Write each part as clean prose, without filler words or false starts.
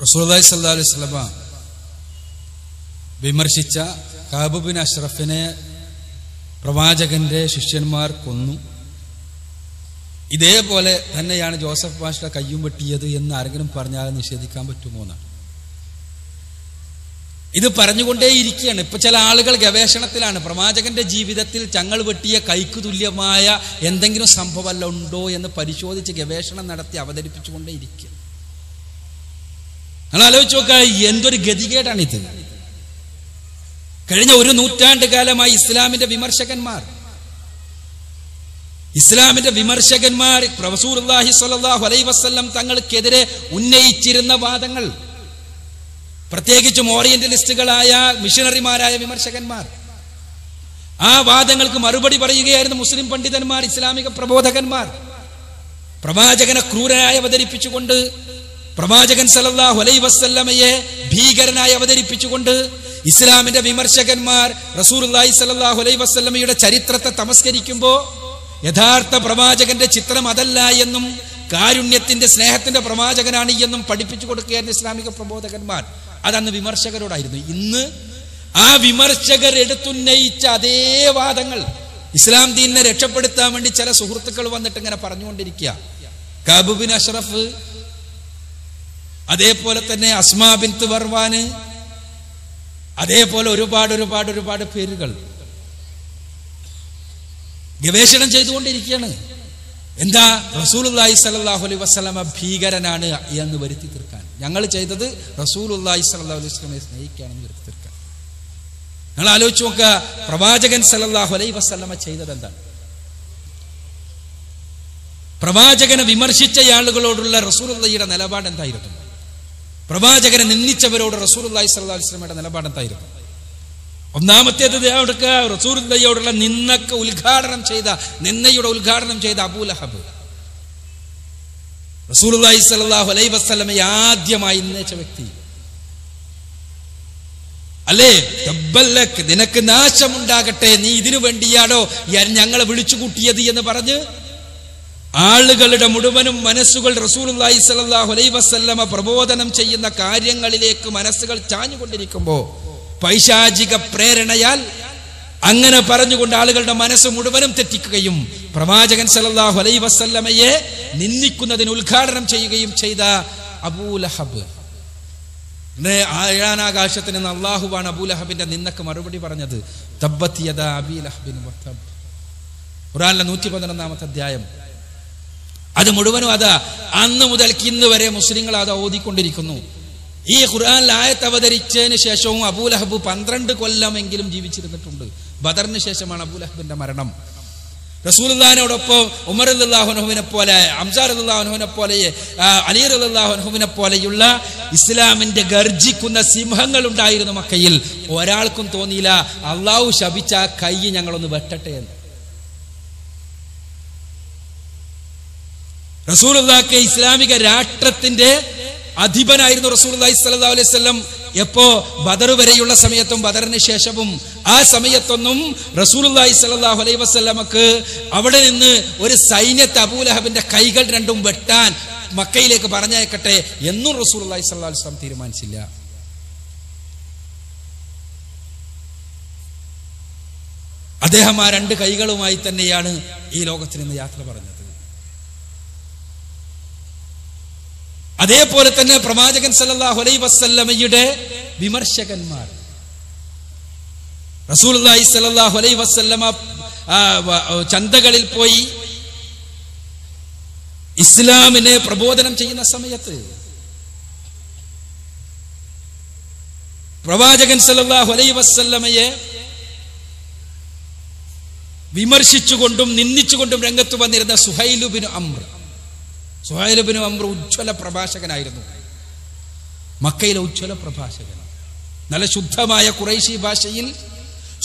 റസൂലുള്ളാഹി സ്വല്ലല്ലാഹു അലൈഹി വസല്ലമ വിമർശിച്ച കഅബ് ബിൻ അഷ്റഫിനെ പ്രവാചകന്റെ ശിഷ്യന്മാർ കൊന്നു. ഇതേപോലെ തന്നെയാണ് ജോസഫ് മാസ്റ്റർ കയ്യും വെട്ടിയത് എന്ന് ആരെങ്കിലും പറഞ്ഞാൽ നിഷേധിക്കാൻ പറ്റുമോ എന്നാണ്. ഇത് പറഞ്ഞുകൊണ്ടേയിരിക്കുകയാണ്. ഇപ്പൊ ചില ആളുകൾ ഗവേഷണത്തിലാണ്. പ്രവാചകന്റെ ജീവിതത്തിൽ ചങ്ങൾ വെട്ടിയ കൈക്ക് തുല്യമായ എന്തെങ്കിലും സംഭവമല്ല ഉണ്ടോ എന്ന് പരിശോധിച്ച് ഗവേഷണം നടത്തി അവതരിപ്പിച്ചുകൊണ്ടേയിരിക്കുക. നിങ്ങൾ ആലോചിച്ച് നോക്കുക, എന്തൊരു ഗതികേടാണിത്. കഴിഞ്ഞ ഒരു നൂറ്റാണ്ട് കാലമായി ഇസ്ലാമിന്റെ വിമർശകന്മാർ റസൂലുള്ളാഹി സ്വല്ലല്ലാഹു അലൈഹി വസല്ലം തങ്ങൾക്കെതിരെ ഉന്നയിച്ചിരുന്ന വാദങ്ങൾ, പ്രത്യേകിച്ചും ഓറിയന്റലിസ്റ്റുകളായ മിഷണറിമാരായ വിമർശകന്മാർ, ആ വാദങ്ങൾക്ക് മറുപടി പറയുകയായിരുന്നു മുസ്ലിം പണ്ഡിതന്മാർ, ഇസ്ലാമിക പ്രബോധകന്മാർ. പ്രവാചകനെ ക്രൂരനായി അവതരിപ്പിച്ചുകൊണ്ട്, പ്രവാചകൻ സല്ലല്ലാഹു അലൈഹി വസല്ലമയെ ഭീകരനായി അവതരിപ്പിച്ചുകൊണ്ട് ഇസ്ലാമിന്റെ വിമർശകന്മാർ റസൂലുള്ളാഹി സ്വല്ലല്ലാഹു അലൈഹി വസല്ലമയുടെ ചരിത്രത്തെ തമസ്കരിക്കുമ്പോൾ യഥാർത്ഥ പ്രവാചകന്റെ ചിത്രം അതല്ല എന്നും കാരുണ്യത്തിന്റെ സ്നേഹത്തിന്റെ പ്രവാചകനാണ് എന്നും പഠിപ്പിച്ചു കൊടുക്കുകയായിരുന്നു ഇസ്ലാമിക പ്രബോധകന്മാർ. അതന്ന് വിമർശകരോടായിരുന്നു. ഇന്ന് ആ വിമർശകർ എടുത്തുന്നയിച്ച അതേ വാദങ്ങൾ ഇസ്ലാം ദീനിനെ രക്ഷപ്പെടുത്താൻ വേണ്ടി ചില സുഹൃത്തുക്കൾ വന്നിട്ട് ഇങ്ങനെ പറഞ്ഞുകൊണ്ടിരിക്കുക. കഅബ് ബിൻ അഷ്റഫ്, അതേപോലെ തന്നെ അസ്മാ ബിൻത് വർവാന്, അതേപോലെ ഒരുപാട് പേരുകൾ ഗവേഷണം ചെയ്തുകൊണ്ടിരിക്കുകയാണ്. എന്താ? റസൂലുള്ളാഹി സ്വല്ലല്ലാഹു അലൈഹി വസല്ലമ ഭീകരനാണ് എന്ന് വരുത്തി തീർക്കാൻ. ഞങ്ങൾ ചെയ്തത് റസൂലുള്ളാഹി സ്വല്ലല്ലാഹു അലൈഹി വസല്ലമയെ സ്നേഹിക്കുകയാണെന്ന് വരുത്തി തീർക്കാൻ. നിങ്ങൾ ആലോചിച്ച് നോക്കുക, പ്രവാചകൻ സല്ലല്ലാഹു അലൈഹി വസല്ലമ ചെയ്തത് എന്താണ്? പ്രവാചകനെ വിമർശിച്ച ആളുകളോടുള്ള റസൂലുള്ളാഹിയുടെ നിലപാട് എന്തായിരുന്നു? പ്രവാചകനെ നിന്ദിച്ചവരോട് റസൂലുള്ളാഹി സ്വല്ലല്ലാഹു അലൈഹി വസല്ലമയുടെ നിലപാട് എന്തായിരുന്നു? ഒന്നാമത്തേത് റസൂലുള്ളാഹിയോടുള്ള നിന്നയുടെ ഉദ്ഘാടനം ചെയ്ത അബൂ ലഹബ്. റസൂലുള്ളാഹി സ്വല്ലല്ലാഹു അലൈഹി വസല്ലമയെ ആദ്യമായി നിന്ദിച്ച വ്യക്തി. അല്ലേ, തബ്ബല്ലക്, നിനക്ക് നാശമുണ്ടാകട്ടെ, നീ ഇതിനു വേണ്ടിയാണോ ഞങ്ങളെ വിളിച്ചു കൂട്ടിയത് എന്ന് പറഞ്ഞ് ആളുകളുടെ മുഴുവനും മനസ്സുകൾ റസൂലുള്ളാഹി സ്വല്ലല്ലാഹു അലൈഹി വസല്ലമ പ്രബോധനം ചെയ്യുന്ന കാര്യങ്ങളിലേക്ക് മനസ്സുകൾ ചാഞ്ഞുകൊണ്ടിരിക്കുമ്പോൾ പൈശാചിക പ്രേരണയാൽ അങ്ങനെ പറഞ്ഞുകൊണ്ട് ആളുകളുടെ മനസ്സ് മുഴുവനും തെറ്റിക്കുകയും പ്രവാചകൻ സല്ലല്ലാഹു അലൈഹി വസല്ലമയെ നിന്ദിക്കുന്നതിന് ഉദ്ഘാടനം ചെയ്യുകയും ചെയ്ത അബൂ ലഹബ്. ഏഴാനാകാശത്തിൽ നിന്ന് അള്ളാഹുവാണ് അബൂ ലഹബിന്റെ നിന്നക്ക് മറുപടി പറഞ്ഞത്. തബ്ബത് യദാ അബീ ലഹബിൻ വതബ്. ഖുർആനിലെ 111-ാമത്തെ അധ്യായം. അത് മുഴുവനും അതാ അന്ന് മുതൽക്ക് ഇന്ന് വരെ മുസ്ലിങ്ങൾ അത് ഓതിക്കൊണ്ടിരിക്കുന്നു. ഈ ഖുർആനിൽ ആയത്ത് അവതരിച്ചതിന് ശേഷവും അബൂ ലഹബ് 12 കൊല്ലമെങ്കിലും ജീവിച്ചിരുന്നിട്ടുണ്ട്. ബദറിന് ശേഷമാണ് അബൂ ലഹബിന്റെ മരണം. റസൂലുള്ളാഹിനോടൊപ്പം ഉമർ റളിയല്ലാഹു അൻഹുവിനെ പോലെ, ഹംസ റളിയല്ലാഹു അൻഹുവിനെ പോലെ, അലി റളിയല്ലാഹു അൻഹുവിനെ പോലെയുള്ള ഇസ്ലാമിന്റെ ഗർജിക്കുന്ന സിംഹങ്ങൾ ഉണ്ടായിരുന്നു മക്കയിൽ. ഒരാൾക്കും തോന്നിയില്ല അള്ളാഹു ശപിച്ച കൈ ഞങ്ങളൊന്ന് വെട്ടട്ടെ എന്ന്. റസൂലുള്ളാഹിക്ക് ഇസ്ലാമിക രാഷ്ട്രത്തിന്റെ അധിപനായിരുന്നു റസൂലുള്ളാഹി സ്വല്ലല്ലാഹു അലൈഹി വസല്ലം. എപ്പോ ബദർ വരെയുള്ള സമയത്തും ബദറിന് ശേഷവും ആ സമയത്തൊന്നും റസൂലുള്ളാഹി സ്വല്ലല്ലാഹു അലൈഹി വസല്ലമക്ക് അവിടെ നിന്ന് ഒരു സൈന്യത്തെ അബൂ ലഹബിന്റെ കൈകൾ രണ്ടും വെട്ടാൻ മക്കയിലേക്ക് പറഞ്ഞയക്കട്ടെ എന്നും റസൂലുള്ളാഹി സ്വല്ലല്ലാഹു അലൈഹി വസല്ലം തീരുമാനിച്ചില്ല. അദ്ദേഹം ആ 2 കൈകളുമായി തന്നെയാണ് ഈ ലോകത്തിൽ നിന്ന് യാത്ര പറഞ്ഞത്. അതേപോലെ തന്നെ പ്രവാചകൻ സല്ലല്ലാഹു അലൈഹി വസല്ലമയുടെ വിമർശകന്മാർ, റസൂലുള്ളാഹി സല്ലല്ലാഹു അലൈഹി വസല്ലമ ചന്തകളിൽ പോയി ഇസ്ലാമിനെ പ്രബോധനം ചെയ്യുന്ന സമയത്ത് പ്രവാചകൻ സല്ലല്ലാഹു അലൈഹി വസല്ലമയെ വിമർശിച്ചുകൊണ്ടും നിന്ദിച്ചുകൊണ്ടും രംഗത്ത് വന്നിരുന്ന സുഹൈൽ ബിൻ അംർ ഉജ്ജ്വല പ്രഭാഷകനായിരുന്നു. മക്കയിലെ ഉജ്ജ്വല പ്രഭാഷകൻ. നല്ല ശുദ്ധമായ ഖുറൈശി ഭാഷയിൽ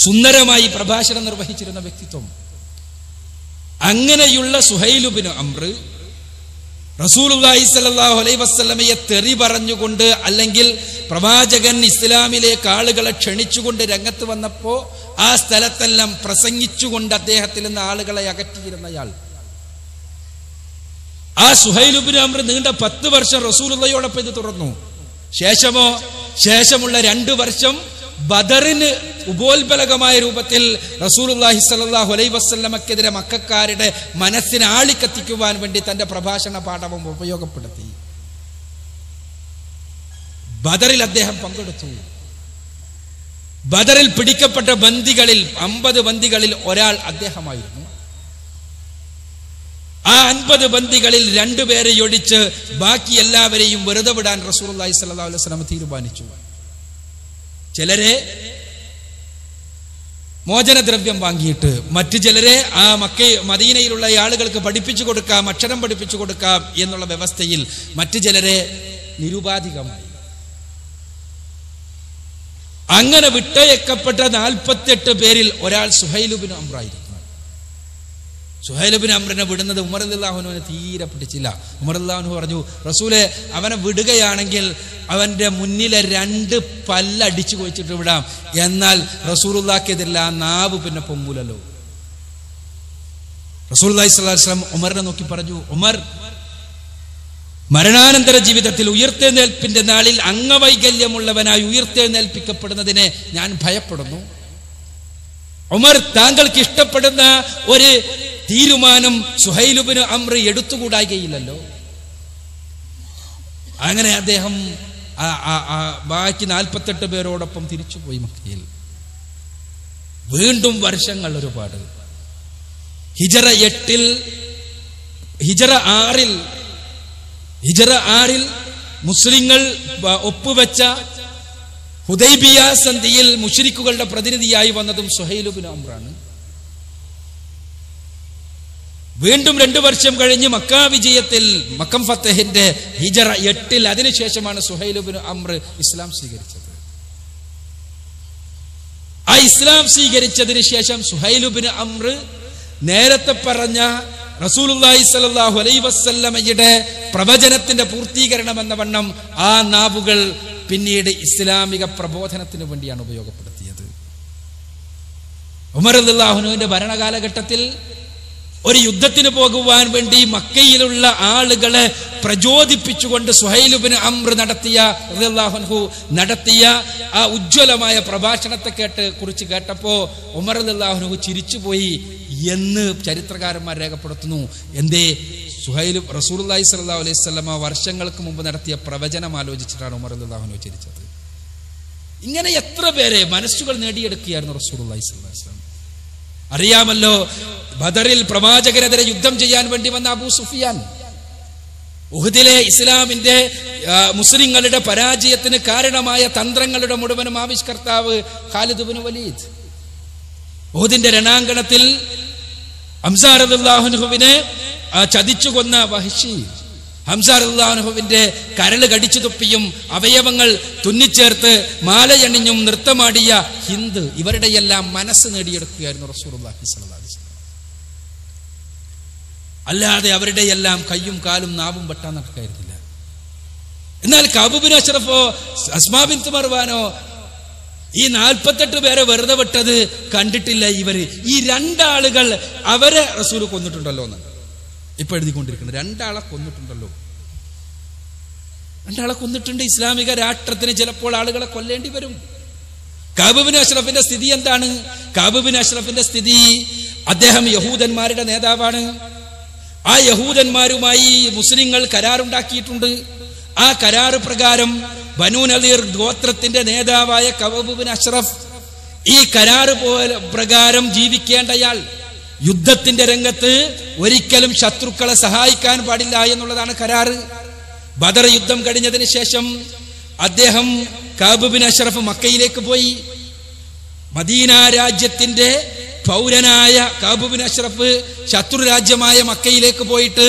സുന്ദരമായി പ്രഭാഷണം നിർവഹിച്ചിരുന്ന വ്യക്തിത്വം. അങ്ങനെയുള്ള സുഹൈൽ ബിൻ അംർ റസൂലുള്ളാഹി സ്വല്ലല്ലാഹു അലൈഹി വസല്ലമയെ തെറി പറഞ്ഞുകൊണ്ട്, അല്ലെങ്കിൽ പ്രവാചകൻ ഇസ്ലാമിലേക്ക് ആളുകളെ ക്ഷണിച്ചുകൊണ്ട് രംഗത്ത് വന്നപ്പോ ആ സ്ഥലത്തെല്ലാം പ്രസംഗിച്ചുകൊണ്ട് അദ്ദേഹത്തിൽ നിന്ന് ആളുകളെ അകറ്റിയിരുന്നയാൾ. ആ സുഹൈൽ ഇബ്നു അംർ നീണ്ട 10 വർഷം റസൂലുള്ളാഹിയോടൊപ്പം ഇത് തുടർന്നു. ശേഷമുള്ള 2 വർഷം ബദറിന് ഉപോത്ബലകമായ രൂപത്തിൽ റസൂലുള്ളാഹി സ്വല്ലല്ലാഹു അലൈഹി വസല്ലമക്കെതിരെ മക്കക്കാരുടെ മനസ്സിനെ ആളിക്കത്തിക്കുവാൻ വേണ്ടി തന്റെ പ്രഭാഷണ പാഠവും ഉപയോഗപ്പെടുത്തി. ബദറിൽ അദ്ദേഹം പങ്കെടുത്തു. ബദറിൽ പിടിക്കപ്പെട്ട ബന്ദികളിൽ 50 ബന്ദികളിൽ ഒരാൾ അദ്ദേഹമായിരുന്നു. ആ 50 ബന്ദികളിൽ 2 പേരെ ഒഴിച്ച് ബാക്കി എല്ലാവരെയും വെറുതെ വിടാൻ റസൂലുള്ളാഹി സ്വല്ലല്ലാഹു അലൈഹി വസല്ലം തീരുമാനിച്ചു. ചിലരെ മോചനദ്രവ്യം വാങ്ങിയിട്ട് മറ്റു ചിലരെ ആ മദീനയിലുള്ള ആളുകൾക്ക് പഠിപ്പിച്ചു കൊടുക്കാം, അക്ഷരം പഠിപ്പിച്ചു കൊടുക്കാം എന്നുള്ള വ്യവസ്ഥയിൽ മറ്റു ചിലരെ നിരുപാധികമായി. അങ്ങനെ വിട്ടയക്കപ്പെട്ട 48 പേരിൽ ഒരാൾ സുഹൈൽ ഇബ്നു അംർ ആയിരുന്നു. സുഹൈൽ ഇബ്നു അംറിനെ വിടുന്നത് ഉമർ റളിയല്ലാഹു അൻഹുവിനെ തീരെ പിടിച്ചില്ല. ഉമർ റളിയല്ലാഹു അൻഹു പറഞ്ഞു, റസൂലെ, അവനെ വിടുകയാണെങ്കിൽ അവന്റെ മുന്നിലെ 2 പല്ലടിച്ചു കൊഴിച്ചിട്ട് വിടാം, എന്നാൽ റസൂലുള്ളാഹിക്കെതിരെ ആ നാവ് പിന്നെ പൊങ്ങൂലല്ലോ. റസൂലുള്ളാഹി സ്വല്ലല്ലാഹു അലൈഹി വസല്ലം ഉമറിനെ നോക്കി പറഞ്ഞു, ഉമർ, മരണാനന്തര ജീവിതത്തിൽ ഉയർത്തെഴുന്നേൽപ്പിന്റെ നാളിൽ അംഗവൈകല്യമുള്ളവനായി ഉയർത്തെഴുന്നേൽപ്പിക്കപ്പെടുന്നതിനെ ഞാൻ ഭയപ്പെടുന്നു. ഉമർ, താങ്കൾക്ക് ഇഷ്ടപ്പെടുന്ന ഒരു തീരുമാനം സുഹൈൽ ഇബ്നു അംർ എടുത്തുകൂടായികയില്ലല്ലോ. അങ്ങനെ അദ്ദേഹം ബാക്കി 48 പേരോടൊപ്പം തിരിച്ചുപോയി മക്കയിൽ. വീണ്ടും വർഷങ്ങൾ ഒരുപാട്. ഹിജറ 6 മുസ്ലിങ്ങൾ ഒപ്പുവെച്ച ഹുദൈബിയ സന്ധിയിൽ മുശ്രിക്കുകളുടെ പ്രതിനിധിയായി വന്നതും സുഹൈൽ ഇബ്നു അംറാണ്. വീണ്ടും 2 വർഷം കഴിഞ്ഞ് മക്ക വിജയത്തിൽ, മക്കം ഫത്തഹിന്റെ ഹിജറ 8 അതിനുശേഷമാണ് സുഹൈൽ ഇബ്നു അംർ ഇസ്ലാം സ്വീകരിച്ചത്. ആ ഇസ്ലാം സ്വീകരിച്ചതിന് ശേഷം സുഹൈൽ ഇബ്നു അംർ നേരത്തെ പറഞ്ഞ റസൂലുള്ളാഹി സ്വല്ലല്ലാഹു അലൈഹി വസല്ലമയുടെ പ്രവചനത്തിന്റെ പൂർത്തീകരണം എന്ന വണ്ണം ആ നാവുകൾ പിന്നീട് ഇസ്ലാമിക പ്രബോധനത്തിന് വേണ്ടിയാണ് ഉപയോഗപ്പെടുത്തിയത്. ഉമർ റളിയല്ലാഹു അൻഹുവിന്റെ ഭരണകാലഘട്ടത്തിൽ ഒരു യുദ്ധത്തിന് പോകുവാൻ വേണ്ടി മക്കയിലുള്ള ആളുകളെ പ്രചോദിപ്പിച്ചുകൊണ്ട് സുഹൈൽ ഇബ്നു അംർ റളിയല്ലാഹു അൻഹു നടത്തിയ ആ ഉജ്ജ്വലമായ പ്രഭാഷണത്തെ കുറിച്ച് കേട്ടപ്പോ ഉമർ റളിയല്ലാഹു അൻഹു ചിരിച്ചുപോയി എന്ന് ചരിത്രകാരന്മാർ രേഖപ്പെടുത്തുന്നു. എന്തേ? റസൂലുള്ളാഹി സ്വല്ലല്ലാഹു അലൈഹി വസല്ലമ വർഷങ്ങൾക്ക് മുമ്പ് നടത്തിയ പ്രവചനം ആലോചിച്ചിട്ടാണ് ഉമർ റളിയല്ലാഹു അൻഹു ചിരിച്ചത്. ഇങ്ങനെ എത്ര പേരെ മനസ്സുകൾ നേടിയെടുക്കുകയായിരുന്നു റസൂലുള്ളാഹി സ്വല്ലല്ലാഹു അലൈഹി വസല്ലം. അറിയാമല്ലോ, ബദറിൽ പ്രവാചകനെതിരെ യുദ്ധം ചെയ്യാൻ വേണ്ടി വന്ന അബൂ സുഫിയാൻ, ഉഹദിലെ ഇസ്ലാമിന്റെ മുസ്ലിങ്ങളുടെ പരാജയത്തിന് കാരണമായ തന്ത്രങ്ങളുടെ മുഴുവനും ആവിഷ്കർത്താവ് ഖാലിദ് ഇബ്നു വലീദ്, ഉഹദിന്റെ രണാങ്കണത്തിൽ ഹംസ റളിയല്ലാഹു അൻഹുവിനെ ചതിച്ചു കൊന്ന വഹ്ശി, ഹംസ റളിയല്ലാഹു അൻഹുവിന്റെ കരള് കടിച്ചു തുപ്പിയും അവയവങ്ങൾ തുന്നിച്ചേർത്ത് മാലയണിഞ്ഞും നൃത്തമാടിയ ഹിന്ദ്, ഇവരുടെയെല്ലാം മനസ്സ് നേടിയെടുക്കുകയായിരുന്നു റസൂലുള്ളാഹി സ്വല്ലല്ലാഹു അലൈഹി വസല്ലം. അല്ലാതെ അവരുടെയെല്ലാം കയ്യും കാലും നാവും വെട്ടാൻ നടക്കായിരുന്നില്ല. എന്നാൽ കഅബ് ഇബ്നു അശ്റഫോ അസ്മാ ബിൻത് മർവാനോ ഈ 48 പേരെ വെറുതെ വിട്ടത് കണ്ടിട്ടില്ല. ഇവര് ഈ 2 ആളുകൾ അവരെ റസൂൽ കൊന്നിട്ടുണ്ടല്ലോ എന്ന് ഇപ്പൊ എഴുതിക്കൊണ്ടിരിക്കുന്നത്. 2 ആളെ കൊന്നിട്ടുണ്ടല്ലോ, 2 ആളെ കൊന്നിട്ടുണ്ട്. ഇസ്ലാമിക രാഷ്ട്രത്തിന് ചിലപ്പോൾ ആളുകളെ കൊല്ലേണ്ടി വരും. കഅബ് ഇബ്നു അശ്റഫിന്റെ സ്ഥിതി എന്താണ്? കഅബ് ഇബ്നു അശ്റഫിന്റെ സ്ഥിതി, അദ്ദേഹം യഹൂദന്മാരുടെ നേതാവാണ്. ആ യഹൂദന്മാരുമായി മുസ്ലിങ്ങൾ കരാറുണ്ടാക്കിയിട്ടുണ്ട്. ആ കരാറ് പ്രകാരം ബനൂ നദീർ ഗോത്രത്തിന്റെ നേതാവായ കഅബ് ഇബ്നു അശ്റഫ് ഈ കരാറ് പ്രകാരം ജീവിക്കേണ്ടയാൾ, യുദ്ധത്തിന്റെ രംഗത്ത് ഒരിക്കലും ശത്രുക്കളെ സഹായിക്കാൻ പാടില്ല എന്നുള്ളതാണ് കരാറ്. ബദർ യുദ്ധം കഴിഞ്ഞതിന് ശേഷം അദ്ദേഹം കഅബ് ഇബ്നു അശ്റഫ് മക്കയിലേക്ക് പോയി. മദീന രാജ്യത്തിന്റെ പൗരനായ കഅബ് ഇബ്നു അശ്റഫ് ശത്രുരാജ്യമായ മക്കയിലേക്ക് പോയിട്ട്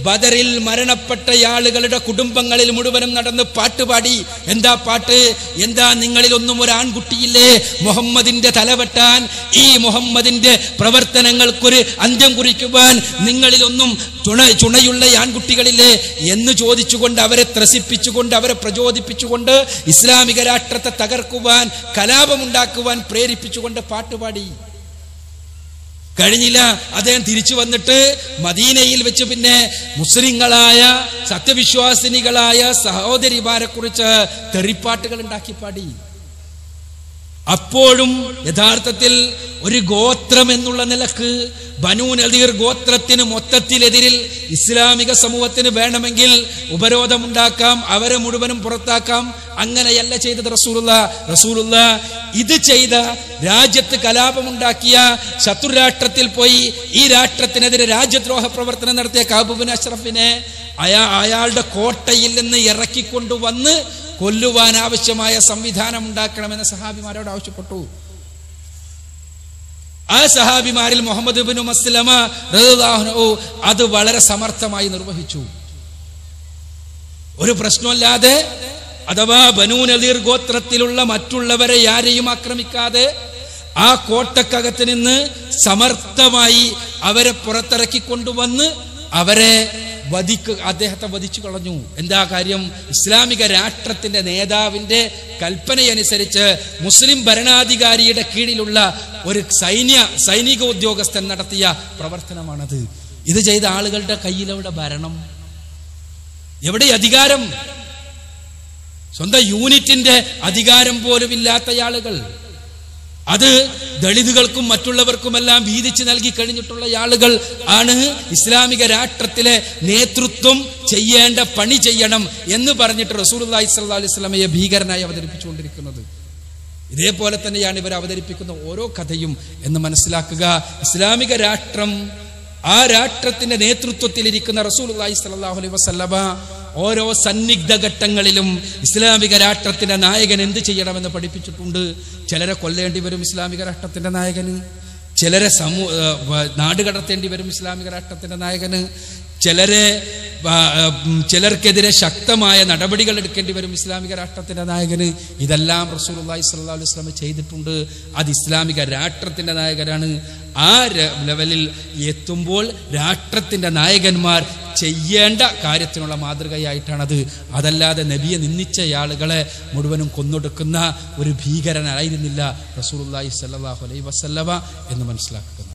ബദറിൽ മരണപ്പെട്ട ആളുകളുടെ കുടുംബങ്ങളിൽ മുഴുവനും നടന്ന് പാട്ടുപാടി. എന്താ പാട്ട്? എന്താ നിങ്ങളിൽ ഒന്നും ഒരു ആൺകുട്ടിയില്ലേ മുഹമ്മദിന്റെ തലവെട്ടാൻ, ഈ മുഹമ്മദിന്റെ പ്രവർത്തനങ്ങൾക്കൊരു അന്ത്യം കുറിക്കുവാൻ നിങ്ങളിലൊന്നും ചുണയുള്ള ആൺകുട്ടികളില്ലേ എന്ന് ചോദിച്ചുകൊണ്ട് അവരെ ത്രസിപ്പിച്ചുകൊണ്ട് അവരെ പ്രചോദിപ്പിച്ചുകൊണ്ട് ഇസ്ലാമിക രാഷ്ട്രത്തെ തകർക്കുവാൻ, കലാപമുണ്ടാക്കുവാൻ പ്രേരിപ്പിച്ചുകൊണ്ട് പാട്ടുപാടി. കഴിഞ്ഞില്ല. അദ്ദേഹം തിരിച്ചു വന്നിട്ട് മദീനയിൽ വെച്ച് പിന്നെ മുസ്ലിങ്ങളായ സത്യവിശ്വാസിനികളായ സഹോദരിമാരെ കുറിച്ച് തെറിപ്പാട്ടുകൾ ഉണ്ടാക്കി പാടി. അപ്പോഴും യഥാർത്ഥത്തിൽ ഒരു ഗോത്രം എന്നുള്ള നിലക്ക് ബനൂ നദീർ ഗോത്രത്തിന് മൊത്തത്തിലെതിരിൽ ഇസ്ലാമിക സമൂഹത്തിന് വേണമെങ്കിൽ ഉപരോധമുണ്ടാക്കാം, അവരെ മുഴുവനും പുറത്താക്കാം. അങ്ങനെയല്ല ചെയ്തത് റസൂലുള്ള ഇത് ചെയ്ത രാജ്യത്ത് കലാപമുണ്ടാക്കിയ ശത്രുരാഷ്ട്രത്തിൽ പോയി ഈ രാഷ്ട്രത്തിനെതിരെ രാജ്യദ്രോഹ പ്രവർത്തനം നടത്തിയ കഅബ് ഇബ്നു അശ്റഫിനെ അയാളുടെ കോട്ടയിൽ നിന്ന് ഇറക്കിക്കൊണ്ടുവന്ന് കൊല്ലുവാൻ ആവശ്യമായ സംവിധാനം ഉണ്ടാക്കണമെന്ന് സഹാബിമാരോട് ആവശ്യപ്പെട്ടു. ആ സഹാബിമാരിൽ മുഹമ്മദ് ഇബ്നു മസ്ലമ റളിയല്ലാഹു അൻഹു അത് വളരെ സമർത്ഥമായി നിർവഹിച്ചു. ഒരു പ്രശ്നമില്ലാതെ, അഥവാ ബനൂ നദീർ ഗോത്രത്തിലുള്ള മറ്റുള്ളവരെ ആരെയും ആക്രമിക്കാതെ ആ കോട്ടക്കകത്ത് നിന്ന് സമർത്ഥമായി അവരെ പുറത്തിറക്കിക്കൊണ്ടുവന്ന് അവരെ അദ്ദേഹത്തെ വധിച്ചു കളഞ്ഞു. എന്താ കാര്യം? ഇസ്ലാമിക രാഷ്ട്രത്തിന്റെ നേതാവിന്റെ കൽപ്പനയനുസരിച്ച് മുസ്ലിം ഭരണാധികാരിയുടെ കീഴിലുള്ള ഒരു സൈനിക ഉദ്യോഗസ്ഥൻ നടത്തിയ പ്രവർത്തനമാണത്. ഇത് ചെയ്ത ആളുകളുടെ കയ്യിലെവിടെ ഭരണം, എവിടെ അധികാരം? സ്വന്തം യൂണിറ്റിന്റെ അധികാരം പോലും ഇല്ലാത്ത ആളുകൾ, അത് ദളിതുകൾക്കും മറ്റുള്ളവർക്കുമെല്ലാം വീതിച്ചു നൽകി കഴിഞ്ഞിട്ടുള്ള ആളുകൾ ആണ് ഇസ്ലാമിക രാഷ്ട്രത്തിലെ നേതൃത്വം ചെയ്യേണ്ട പണി ചെയ്യണം എന്ന് പറഞ്ഞിട്ട് റസൂലുള്ളാഹി സ്വല്ലല്ലാഹു അലൈഹി വസല്ലമയെ ഭീകരനായി അവതരിപ്പിച്ചുകൊണ്ടിരിക്കുന്നത്. ഇതേപോലെ തന്നെയാണ് ഇവർ അവതരിപ്പിക്കുന്ന ഓരോ കഥയും എന്ന് മനസ്സിലാക്കുക. ഇസ്ലാമിക രാഷ്ട്രം, ആ രാഷ്ട്രത്തിന്റെ നേതൃത്വത്തിലിരിക്കുന്ന റസൂലുള്ളാഹി സ്വല്ലല്ലാഹു അലൈഹി വസല്ലമ ഓരോ സന്നിഗ്ധ ഘട്ടങ്ങളിലും ഇസ്ലാമിക രാഷ്ട്രത്തിന്റെ നായകൻ എന്ത് ചെയ്യണമെന്ന് പഠിപ്പിച്ചിട്ടുണ്ട്. ചിലരെ കൊല്ലേണ്ടി വരും ഇസ്ലാമിക രാഷ്ട്രത്തിന്റെ നായകന്, ചിലരെ നാടുകടത്തേണ്ടി വരും ഇസ്ലാമിക രാഷ്ട്രത്തിന്റെ നായകന്, ചിലർക്കെതിരെ ശക്തമായ നടപടികൾ എടുക്കേണ്ടി വരും ഇസ്ലാമിക രാഷ്ട്രത്തിന്റെ നായകന്. ഇതെല്ലാം റസൂലുള്ളാഹി സ്വല്ലല്ലാഹു അലൈഹി വസല്ലം ചെയ്തിട്ടുണ്ട്. അത് ഇസ്ലാമിക രാഷ്ട്രത്തിന്റെ നായകനാണ്. ആ ലെവലിൽ എത്തുമ്പോൾ രാഷ്ട്രത്തിന്റെ നായകന്മാർ ചെയ്യേണ്ട കാര്യത്തിനുള്ള മാതൃകയായിട്ടാണത്. അതല്ലാതെ നബിയെ നിന്ദിച്ച ആളുകളെ മുഴുവനും കൊന്നൊടുക്കുന്ന ഒരു ഭീകരനായിരുന്നില്ല റസൂലുള്ളാഹി സ്വല്ലല്ലാഹു അലൈഹി വസല്ലമ എന്ന് മനസ്സിലാക്കുക.